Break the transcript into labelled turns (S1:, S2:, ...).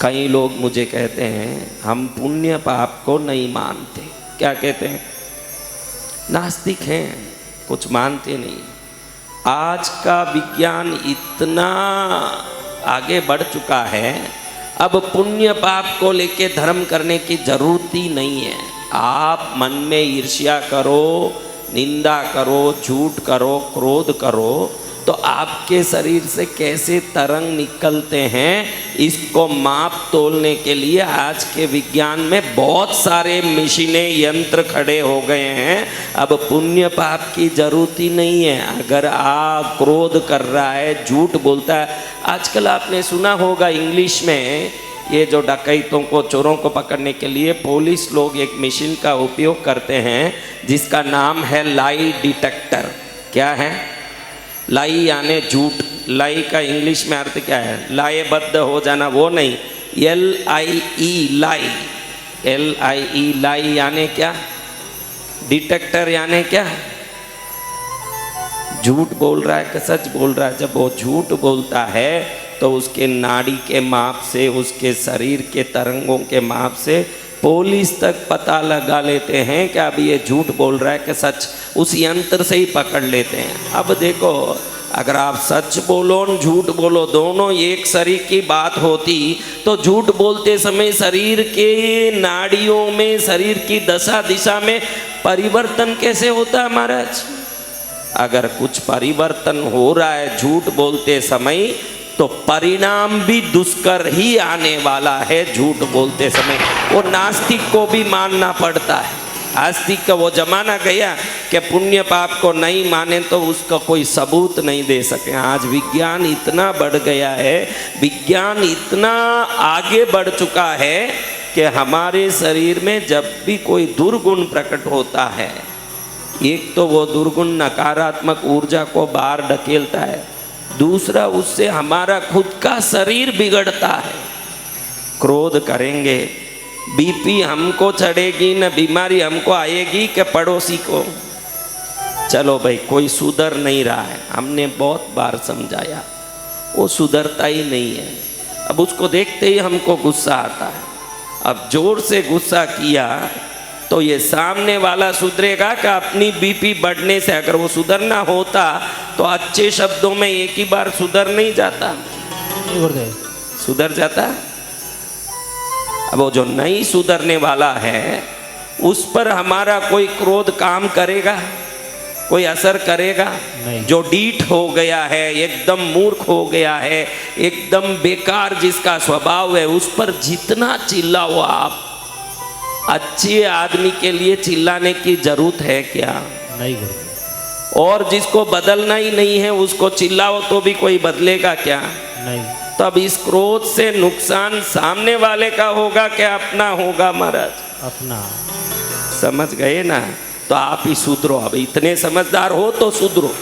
S1: कई लोग मुझे कहते हैं हम पुण्य पाप को नहीं मानते। क्या कहते हैं? नास्तिक हैं, कुछ मानते नहीं। आज का विज्ञान इतना आगे बढ़ चुका है, अब पुण्य पाप को लेके धर्म करने की जरूरत ही नहीं है। आप मन में ईर्ष्या करो, निंदा करो, झूठ करो, क्रोध करो, तो आपके शरीर से कैसे तरंग निकलते हैं, इसको माप तोलने के लिए आज के विज्ञान में बहुत सारे मशीनें, यंत्र खड़े हो गए हैं। अब पुण्य पाप की जरूरत ही नहीं है। अगर आप क्रोध कर रहा है, झूठ बोलता है, आजकल आपने सुना होगा इंग्लिश में ये जो डकैतों को, चोरों को पकड़ने के लिए पुलिस लोग एक मशीन का उपयोग करते हैं जिसका नाम है लाई डिटेक्टर। क्या है? लाई यानी झूठ। लाई का इंग्लिश में अर्थ क्या है? लायबद्ध हो जाना, वो नहीं। LIE लाई, LIE लाई यानी क्या? डिटेक्टर यानी क्या? झूठ बोल रहा है कि सच बोल रहा है। जब वो झूठ बोलता है तो उसके नाड़ी के माप से, उसके शरीर के तरंगों के माप से पुलिस तक पता लगा लेते हैं कि अब ये झूठ बोल रहा है कि सच। उस यंत्र से ही पकड़ लेते हैं। अब देखो, अगर आप सच बोलो, झूठ बोलो, दोनों एक शरीर की बात होती तो झूठ बोलते समय शरीर के नाड़ियों में, शरीर की दशा दिशा में परिवर्तन कैसे होता है महाराज? अगर कुछ परिवर्तन हो रहा है झूठ बोलते समय, तो परिणाम भी दुष्कर ही आने वाला है। झूठ बोलते समय वो नास्तिक को भी मानना पड़ता है। आस्तिक का वो जमाना गया कि पुण्य पाप को नहीं माने तो उसका कोई सबूत नहीं दे सके। आज विज्ञान इतना बढ़ गया है, विज्ञान इतना आगे बढ़ चुका है कि हमारे शरीर में जब भी कोई दुर्गुण प्रकट होता है, एक तो वो दुर्गुण नकारात्मक ऊर्जा को बाहर ढकेलता है, दूसरा उससे हमारा खुद का शरीर बिगड़ता है। क्रोध करेंगे, बीपी हमको चढ़ेगी, न बीमारी हमको आएगी कि पड़ोसी को। चलो भाई, कोई सुधर नहीं रहा है, हमने बहुत बार समझाया, वो सुधरता ही नहीं है। अब उसको देखते ही हमको गुस्सा आता है। अब जोर से गुस्सा किया तो ये सामने वाला सुधरेगा कि अपनी बीपी बढ़ने से? अगर वो सुधरना होता तो अच्छे शब्दों में एक ही बार सुधर नहीं जाता, सुधर जाता। अब वो जो नहीं सुधरने वाला है उस पर हमारा कोई क्रोध काम करेगा? कोई असर करेगा? नहीं। जो डीठ हो गया है, एकदम मूर्ख हो गया है, एकदम बेकार जिसका स्वभाव है, उस पर जितना चिल्लाओ आप, अच्छे आदमी के लिए चिल्लाने की जरूरत है क्या? नहीं। और जिसको बदलना ही नहीं है उसको चिल्लाओ तो भी कोई बदलेगा क्या? नहीं। तब इस क्रोध से नुकसान सामने वाले का होगा क्या अपना होगा महाराज? अपना। समझ गए ना? तो आप ही सुधरो। अब इतने समझदार हो तो सुधरो।